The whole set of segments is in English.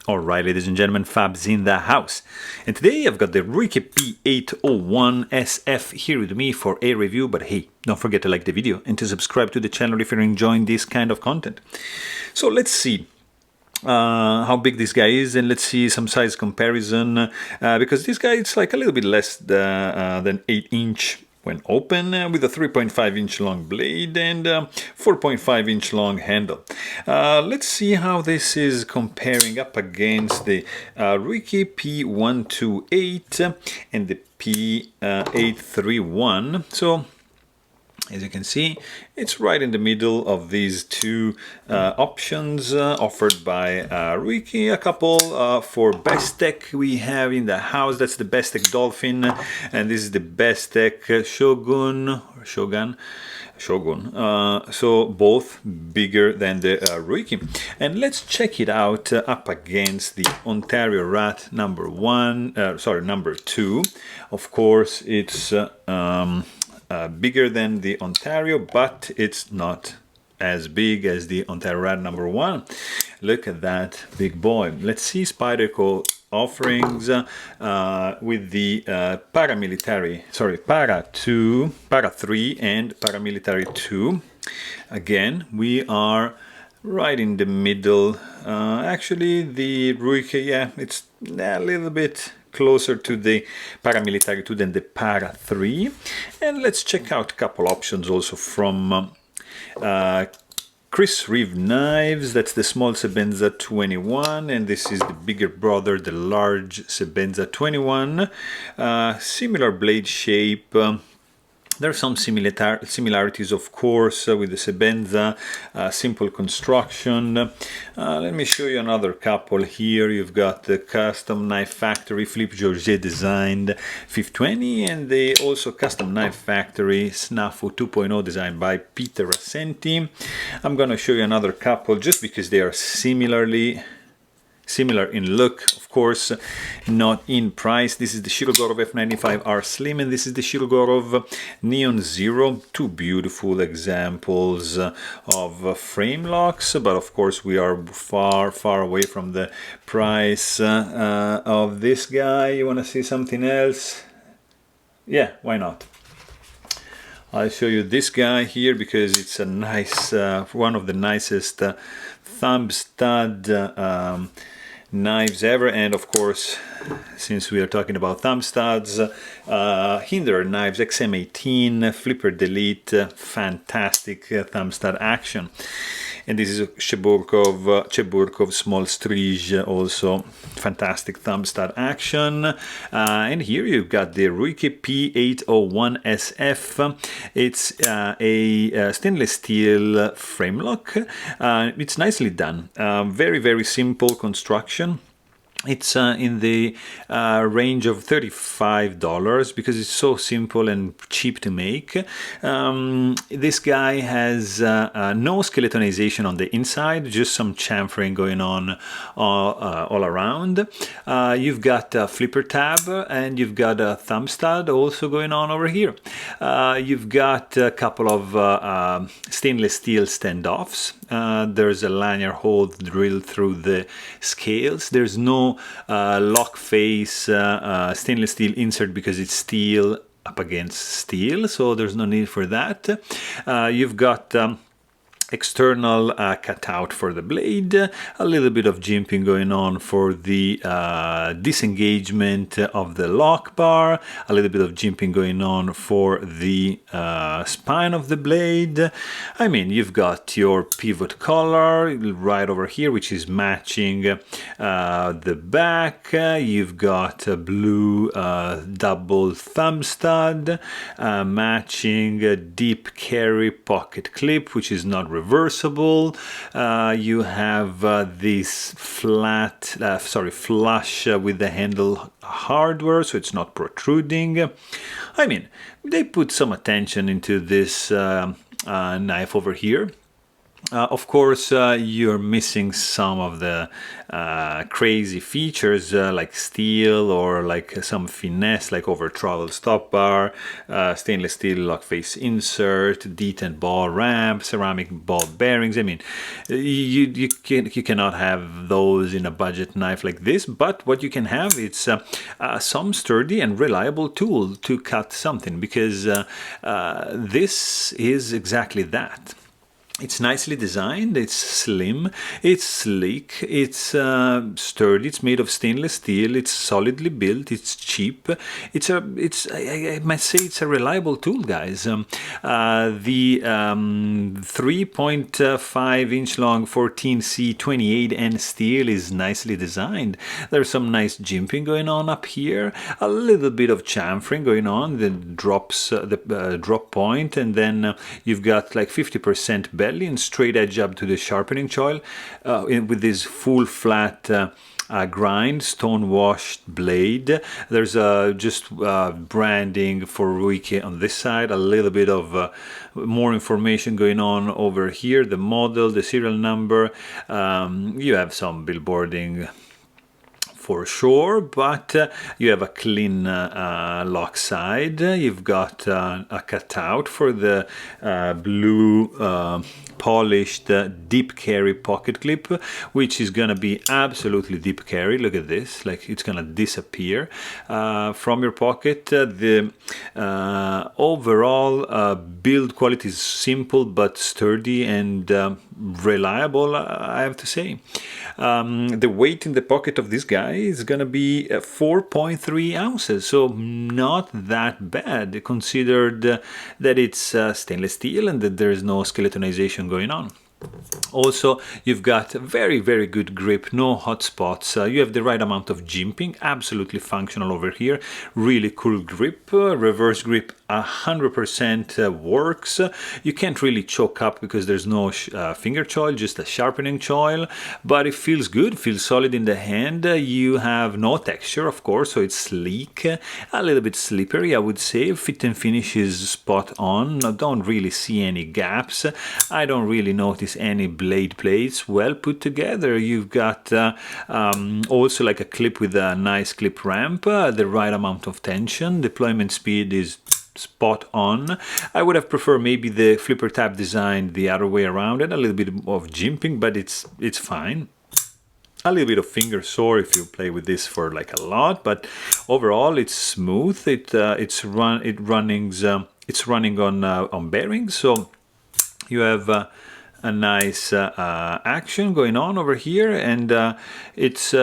Alright, ladies and gentlemen, Fab's in the house. And today I've got the Ruike P801 SF here with me for a review. But hey, don't forget to like the video and to subscribe to the channel if you're enjoying this kind of content. So let's see how big this guy is, and let's see some size comparison, because this guy is like a little bit less than 8-inch when open, with a 3.5-inch long blade and 4.5-inch long handle. Let's see how this is comparing up against the Ruike P128 and the P831. So as you can see, it's right in the middle of these two options offered by Ruike. A couple for Bestech we have in the house. That's the Bestech Dolphin, and this is the Bestech Shogun. So both bigger than the Ruike. And let's check it out up against the Ontario Rat number 2. Of course, it's bigger than the Ontario, but it's not as big as the Ontario Rat number 1. Look at that big boy. Let's see Spyderco offerings with the Para 3 and Paramilitary 2. Again, we are right in the middle. Actually, the Ruike, yeah, it's a little bit closer to the Paramilitary 2 than the Para 3. And let's check out a couple options also from Chris Reeve Knives. That's the small Sebenza 21, and this is the bigger brother, the large Sebenza 21. Similar blade shape. There are some similarities, of course, with the Sebenza, simple construction. Let me show you another couple here. You've got the Custom Knife Factory Philippe Georget designed 520, and the also Custom Knife Factory Snafu 2.0 designed by Peter Assenti. I'm going to show you another couple just because they are similar in look, of course, not in price. This is the Shirogorov F95R Slim, and this is the Shirogorov Neon Zero. Two beautiful examples of frame locks, but of course we are far away from the price of this guy. You want to see something else? Yeah, why not? I'll show you this guy here because it's a nice, one of the nicest thumb stud knives ever. And of course, since we are talking about thumb studs, Hinderer Knives XM18 Flipper Delete, fantastic thumb stud action. And this is a Cheburkov Small Strige, also fantastic thumb stud action. And here you've got the Ruike P801 SF. It's a stainless steel frame lock. It's nicely done. Very simple construction. It's in the range of $35 because it's so simple and cheap to make. This guy has no skeletonization on the inside, just some chamfering going on all around. You've got a flipper tab, and you've got a thumb stud also going on over here. You've got a couple of stainless steel standoffs. There's a lanyard hole drilled through the scales. There's no lock face stainless steel insert because it's steel up against steel, so there's no need for that. You've got external cutout for the blade, a little bit of jimping going on for the disengagement of the lock bar, a little bit of jimping going on for the spine of the blade. I mean, you've got your pivot collar right over here, which is matching the back. You've got a blue double thumb stud, matching a deep carry pocket clip, which is not reversible. You have this flush with the handle hardware, so it's not protruding. I mean, they put some attention into this knife over here. Of course, you're missing some of the crazy features like steel or like some finesse like over travel stop bar, stainless steel lock face insert, detent ball ramp, ceramic ball bearings. I mean, you cannot have those in a budget knife like this, but what you can have it's some sturdy and reliable tool to cut something, because this is exactly that. It's nicely designed, it's slim, it's sleek, it's sturdy, it's made of stainless steel, it's solidly built, it's cheap. I must say it's a reliable tool, guys. The 3.5 inch long 14C28N steel is nicely designed. There's some nice jimping going on up here, a little bit of chamfering going on, the drops, the drop point, and then you've got like 50% belly and straight edge up to the sharpening choil with this full flat grind, stone washed blade. There's just branding for Ruike on this side, a little bit of more information going on over here, the model, the serial number. You have some billboarding for sure, but you have a clean lock side. You've got a cutout for the blue polished deep carry pocket clip, which is gonna be absolutely deep carry. Look at this, like it's gonna disappear from your pocket. The overall build quality is simple but sturdy and reliable, I have to say. The weight in the pocket of this guy is gonna be 4.3 ounces, so not that bad considered that it's stainless steel and that there is no skeletonization going on. Also, you've got very, very good grip, no hot spots. You have the right amount of jimping, absolutely functional over here. Really cool grip, reverse grip 100% works. You can't really choke up because there's no finger choil, just a sharpening choil, but it feels good, feels solid in the hand. You have no texture, of course, so it's sleek, a little bit slippery, I would say. Fit and finish is spot on. I don't really see any gaps. I don't really notice any blade plates. Well put together. You've got also like a clip with a nice clip ramp, the right amount of tension. Deployment speed is spot on. I would have preferred maybe the flipper tab design the other way around and a little bit of jimping, but it's fine. A little bit of finger sore if you play with this for like a lot, but overall it's smooth. It's running on bearings, so you have a nice action going on over here, and it's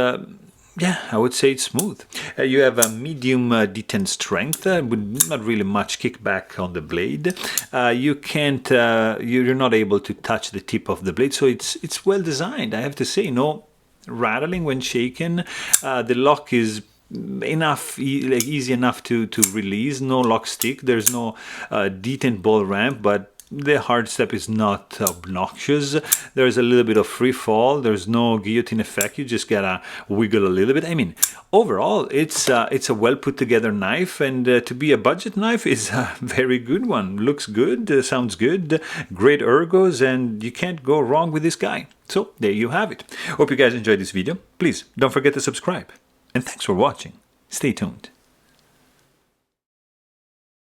yeah, I would say it's smooth. You have a medium detent strength with not really much kickback on the blade. You can't, you're not able to touch the tip of the blade, so it's well designed. I have to say, no rattling when shaken. The lock is enough, easy enough to release. No lock stick. There's no detent ball ramp, but the hard step is not obnoxious. There's a little bit of free fall. There's no guillotine effect. You just gotta wiggle a little bit. I mean, overall, it's a well put together knife, and to be a budget knife is a very good one. Looks good, sounds good, great ergos, and you can't go wrong with this guy. So there you have it. Hope you guys enjoyed this video. Please don't forget to subscribe, and thanks for watching. Stay tuned.